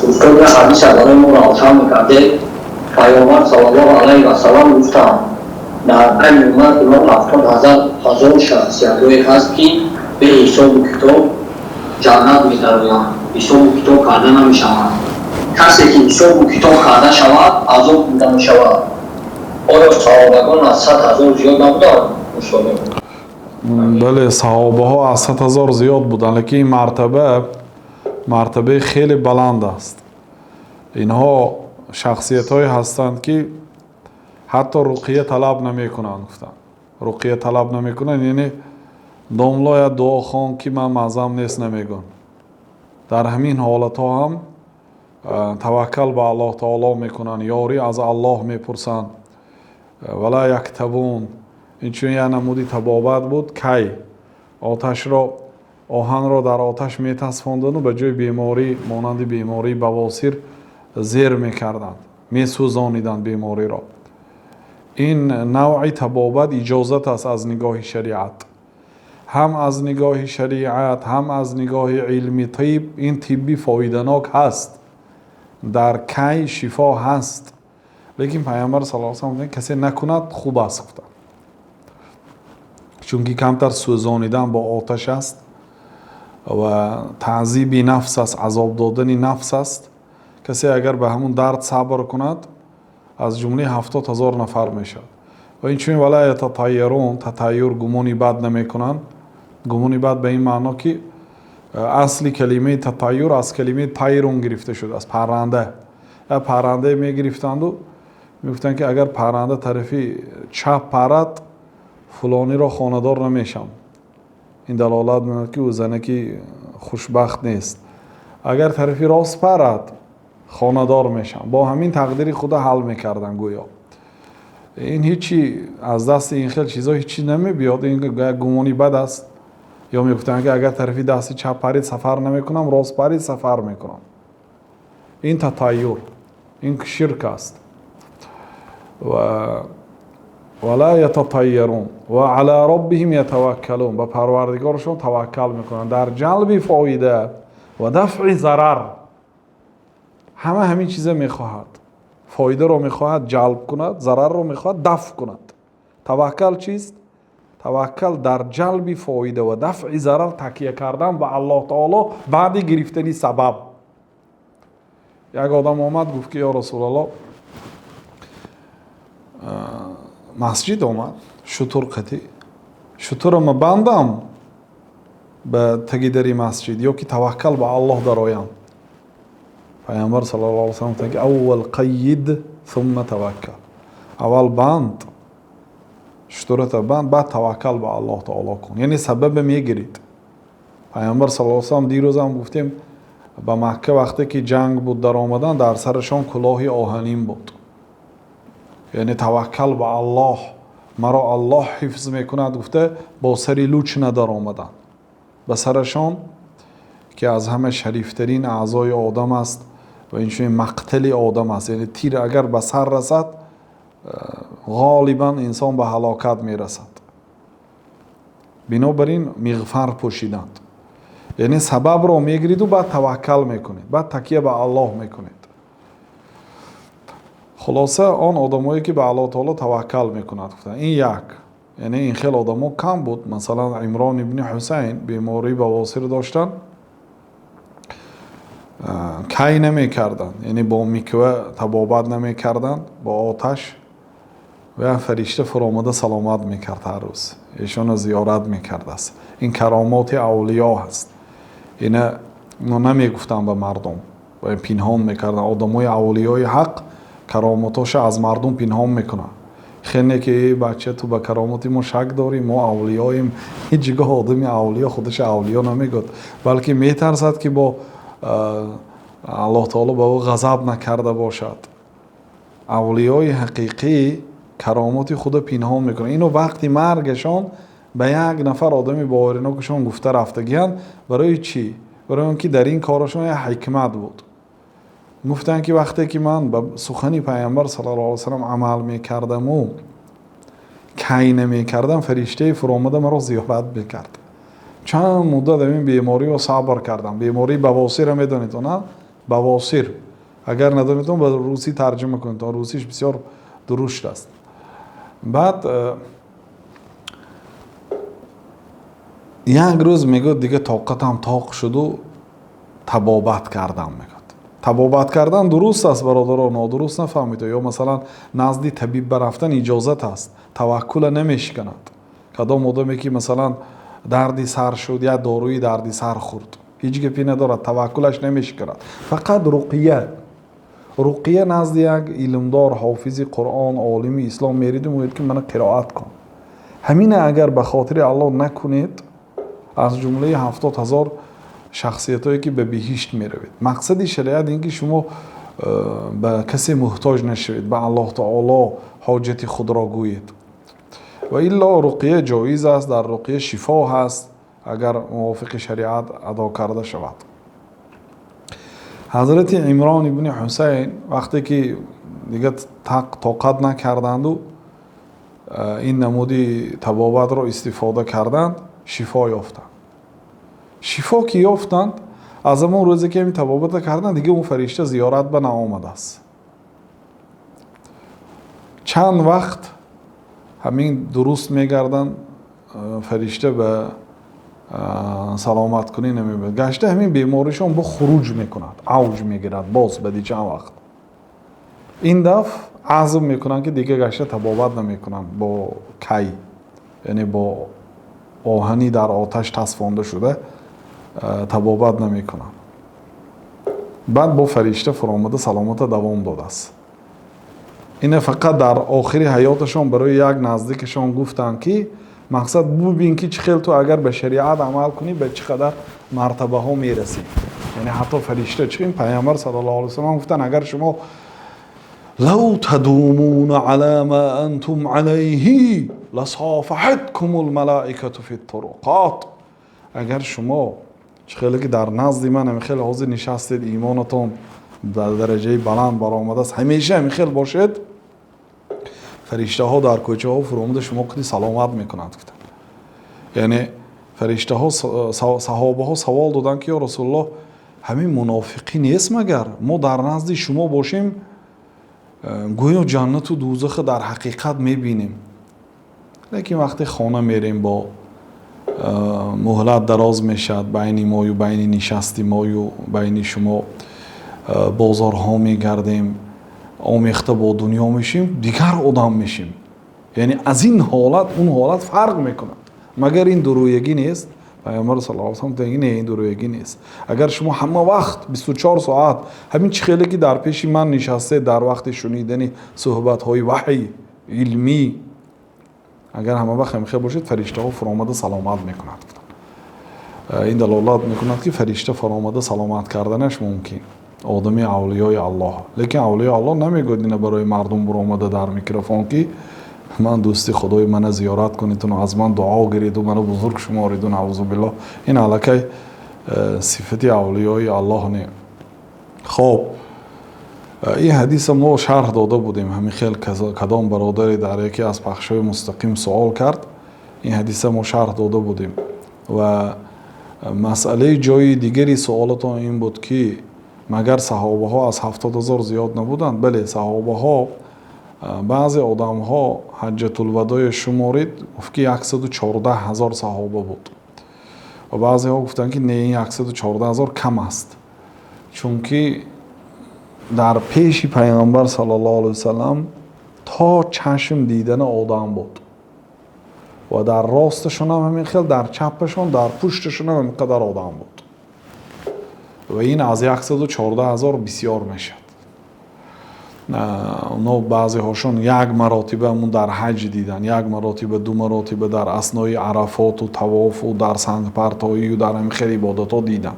افتاد حدیث برای ما روشن میکرده. پیامبر صلی الله علیه و سلم گفتند در این امت ایمان 70,000 شخصیت‌هایی هست که به حساب کتاب جنت می‌درویند، حساب کتاب کرده نمی‌شوند. کسی که حساب کتاب کرده شود عذاب دیده می‌شود. آیا صحابگان از 100,000 زیاد نبودند؟ بله، صحابه ها از 100,000 زیاد بودند، لیکن این مرتبه خیلی بلند است. اینها شخصیت های هستند که حتی رقیه طلب نمی کنند. گفتند رقیه طلب نمی کنند، یعنی داملا یا دعا خوان که من معظم نیست نمیگن. در همین حالت ها هم توکل به الله تعالی میکنند، یاری از الله میپرسند. ولا یکتبون، این چون یه نمودی تبابت بود. کی آتش را، آهن را در آتش میتسفاندند و به جای بیماری مانند بیماری بواسیر زیر میکردند، میسوزانیدند بیماری را. این نوع تبابت اجازت است از نگاه شریعت، هم از نگاه شریعت هم از نگاه علمی طب. این طبی فایده‌ناک هست، در کی شفا هست. لیکن پیامبر صلی الله علیه و آله کسی نکند خوب است گفتند، چون که کمتر سوزانیدن با آتش است و تعذیب نفس است، عذاب دادن نفس است. کسی اگر به همون درد صبر کند از جمله 70,000 نفر میشد. و این چون ولا یتطیرون، تطیر گمانی بد نمی کنند. گمانی بد به این معنا که اصلی کلمه تطیر از کلمه طیرون گرفته شده است، پرنده. یا پرنده می گرفتند و می گفتند که اگر پرنده طرفی چپ پرد فلانی را خاندار نمیشم. این دلالت می‌کند که او زنکی خوشبخت نیست. اگر طرفی راست پرد خاندار میشم. با همین تقدیر خدا حل میکردن گویا. این هیچی از دست این خیل چیزا هیچی نمیبیاد. این گمانی بد است. یا میگفتن که اگر طرفی دستی چپ پرید سفر نمیکنم، راست پرید سفر میکنم. این تطیر، این شرک است. ولا یتطیرون و علی ربهم یتوکلون، به پروردگارشون توکل میکنن در جلب فایده و دفع ضرر. همین چیزا میخواهد، فایده رو میخواهد جلب کند، ضرر رو میخواهد دفع کند. توکل چیست؟ توکل در جلب فایده و دفع ضرر تکیه کردن به الله تعالی بعد گرفتنی سبب. یک آدم آمد گفت که یا رسول الله مسجد آمد شتر قطعی، شتر ما بندم به تگیدری مسجد یا که توکل به الله درایم. پیامبر صلی الله علیه و سلم که اول قید ثم توکل، اول بند شترت بند بعد توکل به الله تعالی کن، یعنی سبب میگیرید. پیامبر صلی الله علیه و سلم دیروز هم گفتیم به مکه وقتی که جنگ بود در آمدن در سرشان کلاه آهنین بود، یعنی توکل به الله، مرا الله حفظ میکند گفته با سری لوچ ندار آمدن به سرشان که از همه شریفترین اعضای آدم است و اینچنین مقتل آدم است. یعنی تیر اگر به سر رسد غالبا انسان به هلاکت میرسد. بنابراین مغفر پوشیدند، یعنی سبب را میگیرید و بعد توکل میکنید، بعد تکیه به الله میکنید. خلاصه آن آدمایی که به الله تعالی توکل میکنند گفتن این یک، یعنی این خیلی آدما کم بود. مثلا عمران ابن حسین بیماری بواسیر داشتن، کی نمی کردن، یعنی با میکوه تبابت نمی کردن با آتش و فرشته فرامده سلامت میکرد هر روز، ایشان زیارت میکرد است. این کرامات اولیا هست. این نمی گفتن به مردم و پنهان میکردن. آدمای اولیای حق کراماتاش از مردم پنهان میکنن. خیلی که بچه تو به کراماتی ما شک داریم، ما اولیاییم. هیچ جگاه آدمی اولیا خودش اولیا نمیگد، بلکه میترسد که با الله تعالی به او غضب نکرده باشد. اولیای حقیقی کرامات خود پنهان میکنه. اینو وقتی مرگشان به یک نفر آدمی باورناکشان گفته رفتگیان. برای چی؟ برای اون که در این کارشان یک حکمت بود. گفتن که وقتی که من به سخنی پیامبر صلی الله علیه و سلم عمل میکردم و کی نمیکردم، فرشته فرامده مرا زیارت میکرد. چند مدت این بیماری رو صبر کردم. بیماری بواسیر میدونید نه؟ بواسیر. اگر ندانیدون به روسی ترجمه کنید، تا روسیش بسیار درشت است. بعد یک روز میگه دیگه طاقتم طاق شد و تبابت کردم. میگه تبابت کردن درست است برادران، نادرست نفهمید. یا مثلا نزدی طبیب برفتن اجازت است، توکل نمیشکند. کدام آدمی که مثلا دردی سر شد یا داروی دردی سر خورد هیچ گپی ندارد، توکلش نمیشکند. فقط رقیه نزد یک علمدار حافظ قرآن عالم اسلام میرید و میگید که من قرائت کن. همین اگر به خاطر الله نکنید، از جمله 70,000 شخصیت هایی که به بهشت می روید. مقصد شریعت این که شما به کسی محتاج نشوید، به الله تعالی حاجت خود را گویید. و الا رقیه جایز است، در رقیه شفا هست اگر موافق شریعت ادا کرده شود. حضرت عمران ابن حسین وقتی که دیگه طاقت نکردند و این نمودی تبابت را استفاده کردند، شفا یافتند. شفا که یافتند، از همون روزی که این تبابت کردند دیگه اون فرشته زیارت به نآمده است. چند وقت همین درست میگردن، فرشته به سلامت کنی نمیبود. گشته همین بیماریشون با خروج میکنند، اوج میگیرد. باز بدی چند وقت این دفع عزم میکنند که دیگه گشته تبابت نمیکنند با کی، یعنی با آهنی در آتش تصفانده شده تبابت نمیکنند. بعد با فرشته فرامده سلامت دوام داده است. اینه فقط در آخر حیاتشان برای یک نزدیکشان گفتن که مقصد ببین که چه خیلی تو اگر به شریعت عمل کنی به چقدر مرتبه ها میرسی. یعنی حتی فرشته چه این پیامبر صلی الله علیه و سلم گفتن اگر شما لو تدومون علی ما انتم علیه لصافحتکم الملائکه فی الطرقات، اگر شما چه خیلی که در نزد من خیلی حاضر نشستید، ایمانتون در درجه بلند برآمده است، همیشه همین باشید، فرشته ها در کوچه ها فراموده شما کدی سلامت میکنند. یعنی فرشته ها صحابه ها سوال دادن که یا رسول الله همین منافقی نیست مگر ما در نزد شما باشیم گویا جنت و دوزخ در حقیقت میبینیم، لیکن وقتی خانه میریم با مهلت دراز میشد بین ما و بین نشستی ما و بین شما، بازارها میگردیم، آمیخته با دنیا میشیم، دیگر آدم میشیم. یعنی از این حالت اون حالت فرق میکند. مگر این درویگی نیست؟ پیامبر صلی الله علیه و سلم نه، این درویگی نیست. اگر شما همه وقت 24 ساعت همین چه خیلی که در پیش من نشسته در وقت شنیدن صحبت های وحی علمی، اگر همه وقت همین باشید، فرشته ها فرامده سلامت میکند. این دلالت میکند که فرشته فرامده سلامت کردنش ممکن آدمی اولیای الله. لیکن اولیای الله نمیگوید اینه برای مردم برآمده در میکروفون که من دوستی خدای من زیارت کنید و از من دعا گیرید و منو بزرگ شمارید و نعوذ بالله. این علاقه صفتی اولیای الله نه. خب این حدیث ما شرح داده بودیم، همین خیلی کدام برادری در یکی از پخش‌های مستقیم سوال کرد، این حدیث ما شرح داده بودیم. و مسئله جای دیگری سوالتون این بود که مگر صحابه ها از 70,000 زیاد نبودند؟ بله، صحابه ها بعضی آدم ها حجت الوداع شمارید گفت که 114,000 صحابه بود و بعضی ها گفتن که نه، این 114,000 کم است، چون که در پیش پیامبر صلی الله علیه و سلم تا چشم دیدن آدم بود و در راستشون هم همین خیلی، در چپشون در پشتشون هم همین قدر آدم بود و این از 114,000 بسیار میشد. اونا بعضی هاشون یک مراتبه همون در حج دیدن، یک مراتبه دو مراتبه در اثنای عرفات و طواف و در سنگ پرتایی و در همین خیلی عبادت ها دیدن.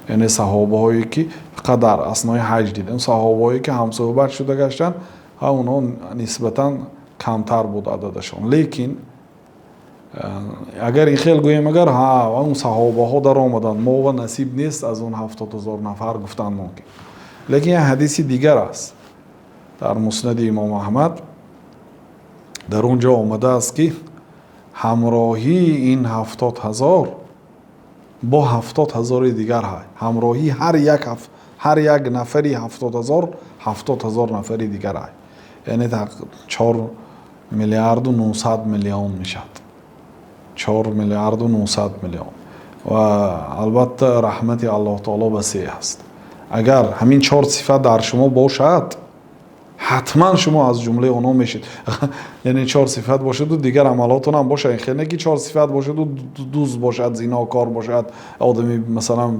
یعنی صحابه هایی که فقط در اثنای حج دیدن، صحابه هایی که هم صحبت شده گشتن اونا نسبتا کمتر بود عددشون. لیکن اگر این خیلی گویم اگر اون صحابه ها در آمدن ما و نصیب نیست از اون 70,000 نفر گفتن ممکن. لیکن یه حدیثی دیگر است در مسند امام احمد، در اونجا آمده است که همراهی این 70,000 با 70,000 دیگر های، همراهی هر یک هر یک نفری 70,000 نفری دیگر ای، یعنی 4 میلیارد و 900 میلیون میشد. 4 میلیارد و 900 میلیون و البته رحمت الله تعالی وسیع است. اگر همین 4 صفت در شما باشد حتما شما از جمله اونا میشید. یعنی 4 صفت باشد و دیگر عملاتون هم باشه. این خیلی نه که 4 صفت باشد و دوز باشد، زیناکار باشد، آدمی مثلا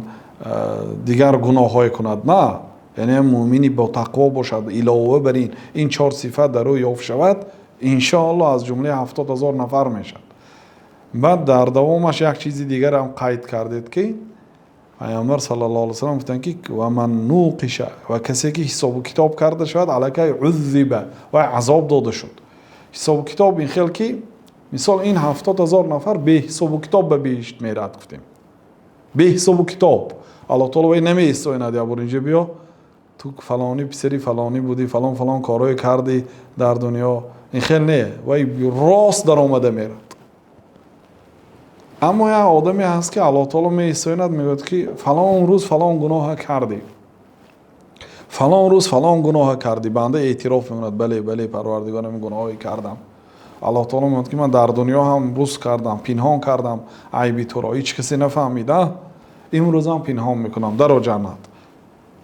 دیگر گناه های کند، نه. یعنی مؤمنی با تقوا باشد، علاوه بر این 4 صفت در او یافت شود، ان شاء الله از جمله 70,000 نفر میشد. بعد در دوامش یک چیزی دیگر هم قید کردید که پیامبر صلی الله علیه و سلم گفتن که و من نوقش، و کسی که حساب و کتاب کرده شود علیکه عذب و عذاب داده شد. حساب و کتاب این خیلی که مثال این 70,000 نفر به حساب و کتاب به بهشت میرد. گفتیم به حساب و کتاب الله تعالی وی نمی استویند یا بر اینجا بیا تو فلانی پسری فلانی بودی، فلان کارهای کردی در دنیا، این خیلی نه، وی راست در آمده میرد. اما یک آدمی هست که الله تعالی می استویند میگوید که فلان روز فلان گناه کردی، فلان روز فلان گناه کردی، بنده اعتراف میکند بله پروردگار من گناهی کردم. الله تعالی میگوید که من در دنیا هم روز کردم، پنهان کردم عیبی تو را، هیچ کسی نفهمیده، امروز هم پنهان میکنم در جنت.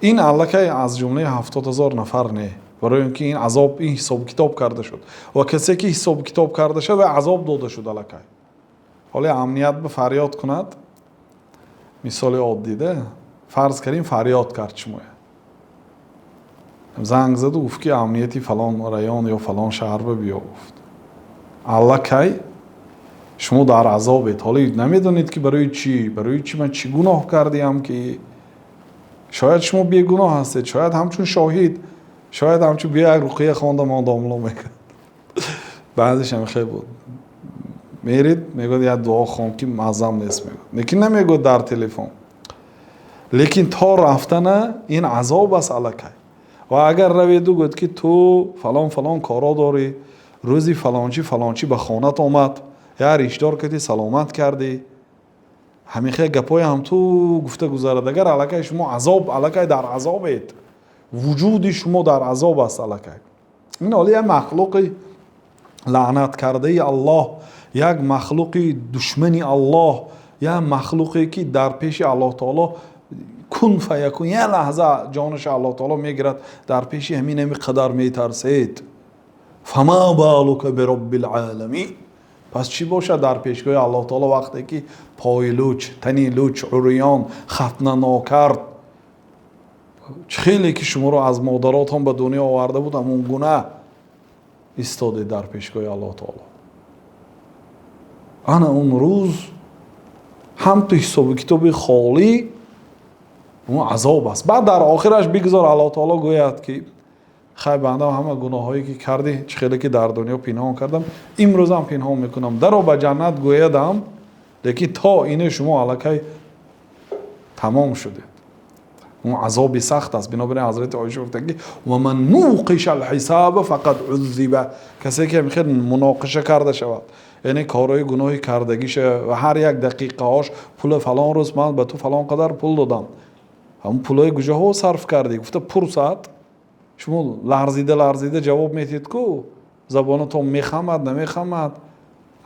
این الکه از جمله 70,000 نفر نه، برای اینکه این عذاب این حساب کتاب کرده شد و کسی که حساب کتاب کرده شد و عذاب داده شد الکه. حالا امنیت به فریاد کند، مثال عادی ده، فرض کردیم فریاد کرد شما زنگ زد و گفت که امنیتی فلان ریان یا فلان شهر به بیا گفت، الکی شما در عذابید. حالا نمیدونید که برای چی من چی گناه کردیم که شاید شما بی گناه هستید، شاید همچون شاهد، شاید همچون بیا یک رقیه خوانده ما داملا میکرد. بعضیش هم خیلی بود میرید میگوید یک دعا خوان که معظم نیست، میگوید لیکن نمیگوید در تلفن، لیکن تا رفتن این عذاب است الکی. و اگر روید و گوید که تو فلان کارا داری، روزی فلانچی به خانت آمد یا ریشدار کردی سلامت کردی، همین خیلی گپای هم تو گفته گذارد، اگر الکی شما عذاب الکی در عذابید، وجود شما در عذاب است الکی. این حالی یک مخلوق لعنت کرده الله، یک مخلوق دشمنی الله، یک مخلوقی که در پیش الله تعالی کن فیکون یک لحظه جانش الله تعالی میگیرد، در پیش همین قدر میترسید. فما بالک برب العالمین، پس چی باشه در پیشگاه الله تعالی وقتی که پای لوچ، تنی لوچ، عریان، ختنه ناکرد، خیلی که شما رو از مادرات هم به دنیا آورده بود همون گونه ایستاده در پیشگاه الله تعالی. انا اون روز هم تو حساب کتاب خالی اون عذاب است. بعد در آخرش بگذار الله تعالی گوید که خیر بنده همه گناه هایی که کردی چه خیلی که در دنیا پنهان کردم امروز هم پنهان میکنم، در رو به جنت گویدم، لیکن تا اینه شما الکی تمام شده. اون عذابی سخت است. بنابراین حضرت عایشه گفتن که و من نوقش الحساب فقط عذب، کسی که میخواد مناقشه کرده شود، یعنی کارهای گناهی کردگیشه و هر یک دقیقه هاش پول فلان روز من به تو فلان قدر پول دادم، همون پولای کجاها صرف کردی؟ گفته پرسد. شما لرزیده جواب میتید کو زبانتون میخمد نمیخمد،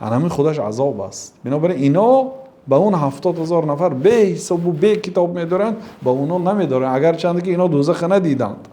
همین خودش عذاب است. بنابراین اینا با اون 70,000 نفر به حساب و به کتاب میدارن، با اونا نمیدارن، اگر چند که اینا دوزخ ندیدند.